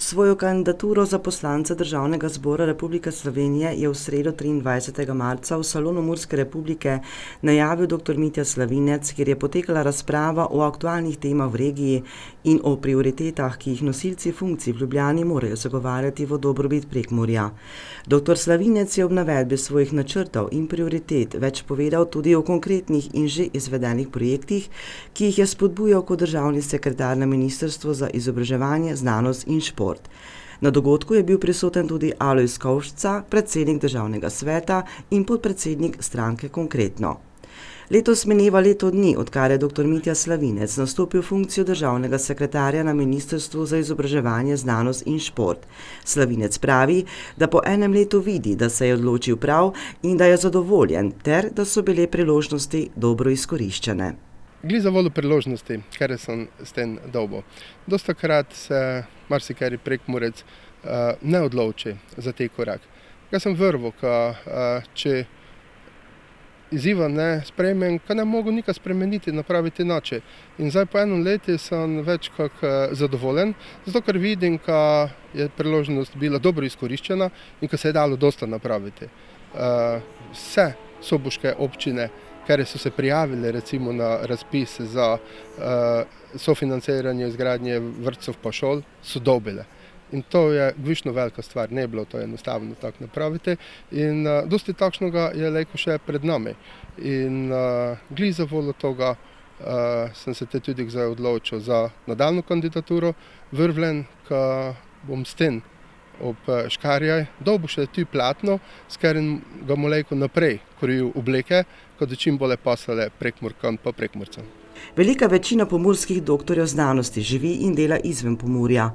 Svojo kandidaturo za poslanca Državnega zbora Republike Slovenije je v sredo 23. marca v salonu Murske republike najavil dr. Mitja Slavinec, kjer je potekala razprava o aktualnih temah v regiji in o prioritetah, ki jih nosilci funkcij v Ljubljani morajo zagovarjati v dobrobit Prekmurja. Dr. Slavinec je ob navedbi svojih načrtov in prioritet več povedal tudi o konkretnih in že izvedenih projektih, ki jih je spodbujal kot državni sekretar na Ministrstvu za izobraževanje, znanost in šport. Na dogodku je bil prisoten tudi Alojz Kovšca, predsednik Državnega sveta in podpredsednik stranke Konkretno. Letos mineva leto dni, odkar je dr. Mitja Slavinec nastopil funkcijo državnega sekretarja na Ministrstvu za izobraževanje, znanost in šport. Slavinec pravi, da po enem letu vidi, da se je odločil prav in da je zadovoljen, ter da so bile priložnosti dobro izkoriščene. Gli za voljo priložnosti, kar sem s tem dobil. Dostakrat se marsikari Prekmurec ne odloči za te korak. Jaz sem verval, če izziva ne sprejmem, ne mogu nikaj spremeniti, napraviti noče. In zdaj po enem letu sem več kot zadovoljen, zato ker vidim, da je priložnost bila dobro izkoriščena in da se je dalo dosta napraviti. Vse soboške občine, ker so se prijavili recimo na razpis za sofinanciranje izgradnje vrtcev pa šol, so dobile. In to je gvišno velika stvar, ne bilo to enostavno tako napraviti. In dosti takšnega je lejko še pred nami. In gli za voljo toga sem se tudi zdaj odločil za nadaljno kandidaturo. Vervlen, ko bom s tem ob Škarjaj dobil še tu platno, s katerim ga bomo lejko naprej koril obleke, kot da čim bolje pasale Prekmurkam pa Prekmurcem. Velika večina pomurskih doktorjev znanosti živi in dela izven Pomurja.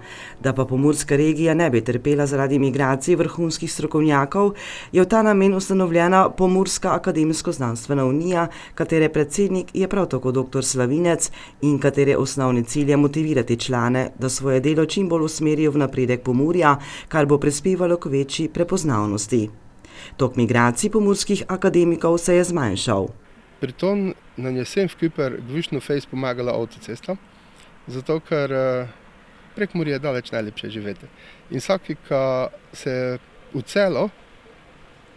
Da pa pomurska regija ne bi trpela zaradi migracij vrhunskih strokovnjakov, je v ta namen ustanovljena Pomurska akademsko-znanstvena unija, katere predsednik je prav tako dr. Slavinec in katere osnovni cilj je motivirati člane, da svoje delo čim bolj usmerijo v napredek Pomurja, kar bo prispevalo k večji prepoznavnosti. Tok migracij pomurskih akademikov se je zmanjšal. Pri tom nam je vsem skupaj gvišno fejs pomagala avtocesta, zato ker Prekmurje je daleč najlepše živeti. In vsaki, ki se v celo,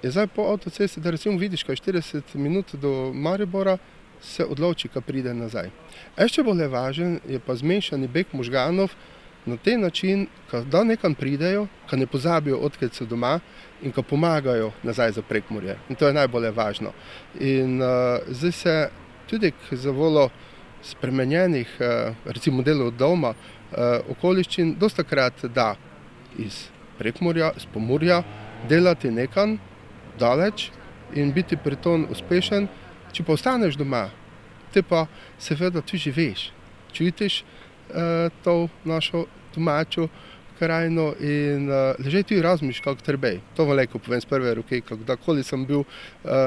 je zdaj po avtocesti, da recimo vidiš, kaj 40 minut do Maribora, se odloči, ka pride nazaj. Še bolj važen je pa zmešani beg možganov na te način, da nekam pridejo, ka ne pozabijo, odkud so doma in ka pomagajo nazaj za Prekmurje. In to je najbolj važno. In zdaj se tudi za voljo spremenjenih, recimo delov doma, okoliščin, dostakrat da iz Prekmurja, iz Pomurja, delati nekam daleč in biti pri tom uspešen. Če pa ostaneš doma, ti pa seveda tu živiš, čutiš to našo domačo krajino in ležaj tu in razmišljaš, kako trebej. To vam lejko povem z prve roke, kdakoli sem bil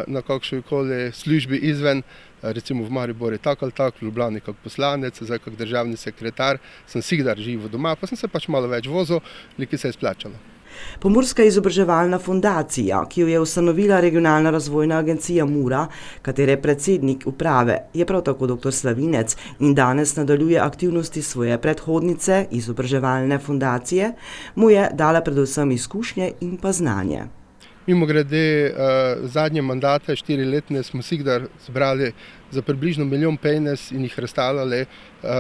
na kakšnikoli službi izven, recimo v Mariboru tako ali tako, v Ljubljani kot poslanec, zdaj kot državni sekretar, sem sigdar živel doma, pa sem se pač malo več vozil, ki se je splačalo. Pomurska izobraževalna fundacija, ki jo je ustanovila Regionalna razvojna agencija Mura, katere predsednik uprave je prav tako dr. Slavinec in danes nadaljuje aktivnosti svoje predhodnice izobraževalne fundacije, mu je dala predvsem izkušnje in pa znanje. Mimogrede, zadnje mandate, 4-letne, smo sigdar zbrali za približno 1 milijon pejnes in jih razstavljali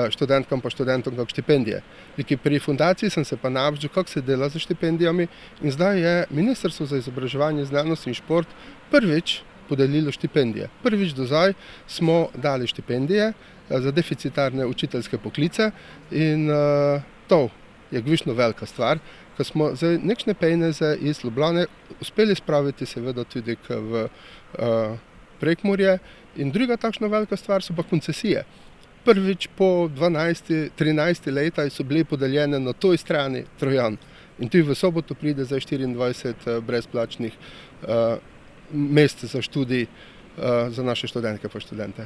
študentkam pa študentom kot štipendije. Pri fundaciji sem se pa naučil, kako se dela za štipendijami in zdaj je Ministrstvo za izobraževanje, znanost in šport prvič podelilo štipendije. Prvič do zdaj smo dali štipendije za deficitarne učiteljske poklice in to je gvišno velika stvar, ko smo za nekšne pejneze iz Ljubljane uspeli spraviti seveda tudi v Prekmurje. In druga takšna velika stvar so pa koncesije. Prvič po 12-13 leta so bili podeljene na toj strani Trojan. In tudi v soboto pride za 24 brezplačnih mest za študij za naše študentke pa študente.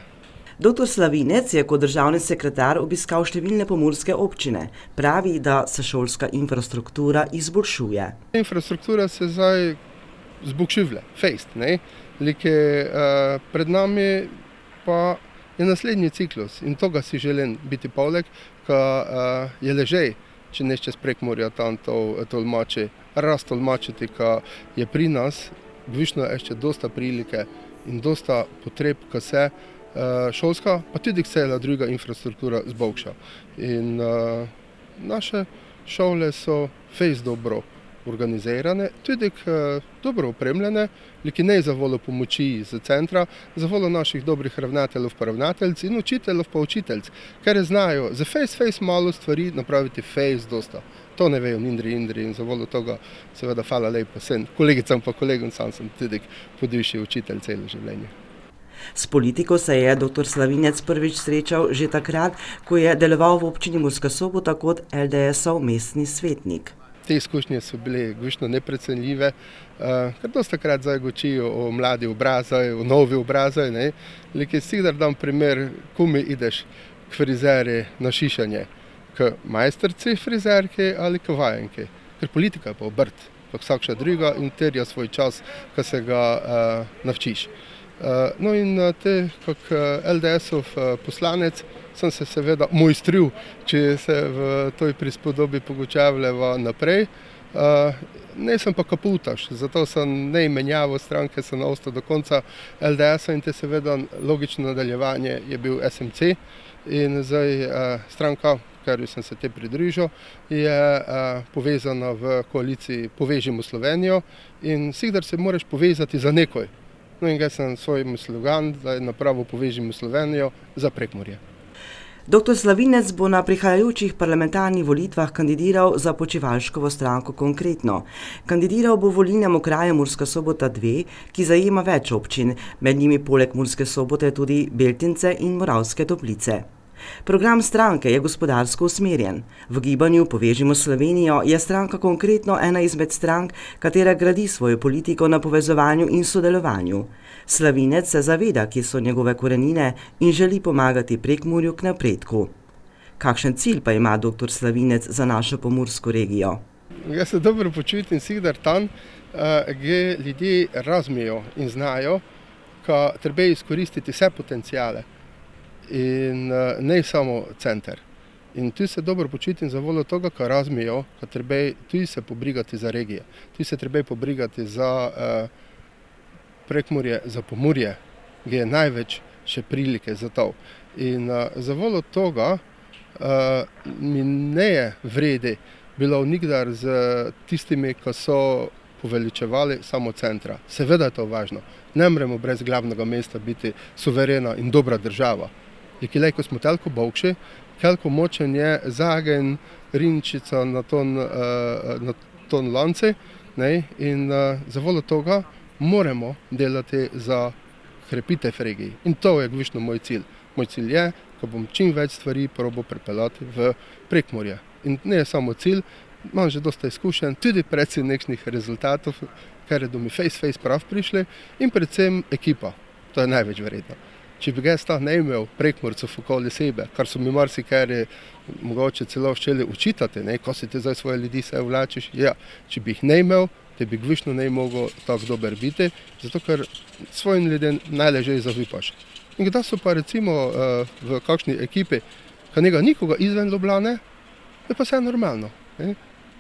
Dr. Slavinec je kot državni sekretar obiskal številne pomurske občine. Pravi, da se šolska infrastruktura izboljšuje. Infrastruktura se zdaj zboljšuje, fejst. Pred nami pa je naslednji ciklus in toga si želim biti poleg, ko je ležej če neće s Prekmurja tam to tolmači, raztolmačiti, ka je pri nas višno ještě dosta prilike in dosta potreb, ka se šolska, pa tudi cela druga infrastruktura zboljša. In naše šole so fejst dobro organizirane, tudi dobro opremljene, ki ne za voljo pomoči z centra, za voljo naših dobrih ravnateljev pa ravnateljic in učiteljev pa učiteljic, ker znajo za fejst malo stvari napraviti fejst dosta. To ne vejo indri in za voljo toga seveda hvala lepo vsem kolegicam pa kolegom, sam sem tudi podvišji učitelj celo življenje. S politiko se je dr. Slavinec prvič srečal že takrat, ko je deloval v občini Murska Sobota kot LDS-ov mestni svetnik. Te izkušnje so bile višno neprecenljive, ker dostakrat zdaj gočijo o mladi obrazaj, o novi obrazaj, ne, ki vsikdar dam primer, kome ideš k frizeri na šišanje, k majsterci frizerke ali k vajenke, ker politika je pa obrt, pa vsakša druga in terja svoj čas, ko se ga navčiš. No in te, kak LDS-ov poslanec, sem se seveda mojstril, če se v toj prispodobi pogučavljava naprej. Ne sem pa kaputaš, zato sem ne menjavo stranke, sem ostal do konca LDS-a in te seveda logično nadaljevanje je bil SMC in zdaj stranka, ker sem se te pridružil, je povezana v koaliciji Povežimo Slovenijo in vsikdar se moraš povezati za nekoj. No in ga sem svoj slogan, da je napravil Povežimo Slovenijo za Prekmurje. Dr. Slavinec bo na prihajajočih parlamentarnih volitvah kandidiral za Počivalškovo stranko Konkretno. Kandidiral bo v volilnem okraju Murska Sobota 2, ki zajema več občin, med njimi poleg Murske Sobote tudi Beltince in Moravske Toplice. Program stranke je gospodarsko usmerjen. V gibanju Povežimo Slovenijo je stranka Konkretno ena izmed strank, katera gradi svojo politiko na povezovanju in sodelovanju. Slavinec se zaveda, kje so njegove korenine in želi pomagati Prekmurju k napredku. Kakšen cilj pa ima dr. Slavinec za našo pomursko regijo? Jaz se dobro počutim vsikdar tam, kjer ljudje razumejo in znajo, da treba izkoristiti vse potencijale. In ne samo center. In tu se dobro počutim za voljo toga, kar razumejo, da treba tu se pobrigati za regije. Tu se treba pobrigati za Prekmurje, za Pomurje, kjer je največ še prilike za to. In za voljo toga mi ne je vredi bilo nikdar z tistimi, ki so poveličevali samo centra. Seveda je to važno. Ne moremo brez glavnega mesta biti suverena in dobra država. Likilej, ko smo toliko bogši, koliko močen je zagen rinčica na ton lance, ne? In za voljo toga moramo delati za krepitev regiji. In to je gvišno moj cilj. Moj cilj je, ko bom čim več stvari probal pripeljati v Prekmurje. In ne je samo cilj, imam že dosta izkušenj, tudi predvsem nekšnih rezultatov, ker je do mi face prav prišli in predvsem ekipa. To je največ vredno. Če bi jaz ne imel Prekmurcev okoli sebe, kar so mi marsikaj mogoče celo ščeli učitati, ko si te zdaj svoje ljudi se vlačiš, ja, če bi jih ne imel, te bi gvišno ne mogel tako dober biti, zato ker svojim ljudem najležje zavipaš. In kdaj so pa recimo v kakšni ekipi, ka njega nikoga izven Ljubljane, je pa vse normalno. Ne?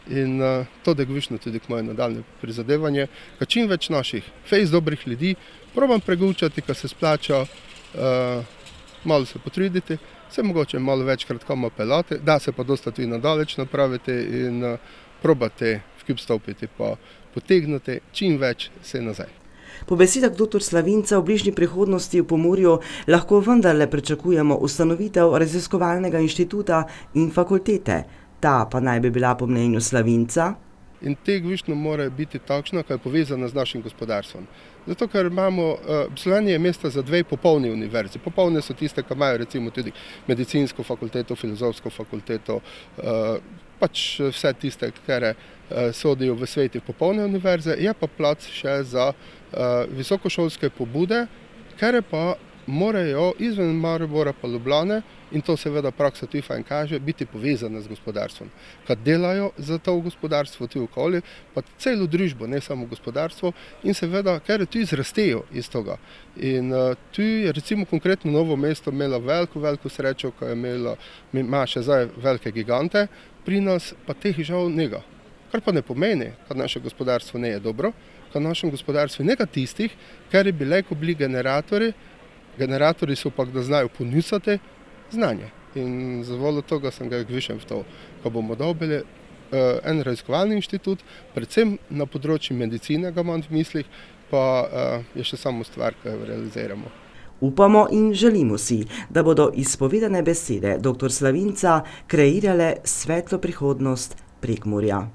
In to je gvišno tudi k moje nadaljne prizadevanje, ka čim več naših fejst dobrih ljudi probam pregučati, ka se splača malo se potruditi, se mogoče malo večkrat kam pelati, da se pa dosta tudi nadaleč napraviti in probati vkljub stopiti pa potegniti čim več se nazaj. Po besedah dr. Slavinca v bližnji prihodnosti v Pomurju lahko vendarle pričakujemo ustanovitev raziskovalnega inštituta in fakultete. Ta pa naj bi bila po mnenju Slavinca. In te gvišno mora biti takšna, ki je povezana z našim gospodarstvom. Zato, ker imamo, Slovenija je mesta za dve popolni univerzi. Popolne so tiste, ki imajo recimo tudi medicinsko fakulteto, filozofsko fakulteto, pač vse tiste, kere sodijo v sveti popolne univerze, je pa plac še za visokošolske pobude, kere pa morajo izven Maribora pa Ljubljane, in to seveda praksa tudi fajn kaže, biti povezane z gospodarstvom. Kad delajo za to gospodarstvo tudi okoli, pa celo družbo, ne samo gospodarstvo, in seveda, ker tudi zrastejo iz tega. In tu je recimo konkretno Novo mesto imelo veliko srečo, ko je ima še zdaj velike gigante, pri nas pa teh žal njega. Kar pa ne pomeni, kad naše gospodarstvo ne je dobro, kad našem gospodarstvu je nekaj tistih, ker bi lahko bili generatorji so pa, da znajo ponuditi znanje. In za voljo toga sem ga višem v to, ko bomo dobili en raziskovalni inštitut, predvsem na področju medicine ga imam v mislih, pa je še samo stvar, ki jo realiziramo. Upamo in želimo si, da bodo izpovedane besede dr. Slavinca kreirale svetlo prihodnost Prekmurja.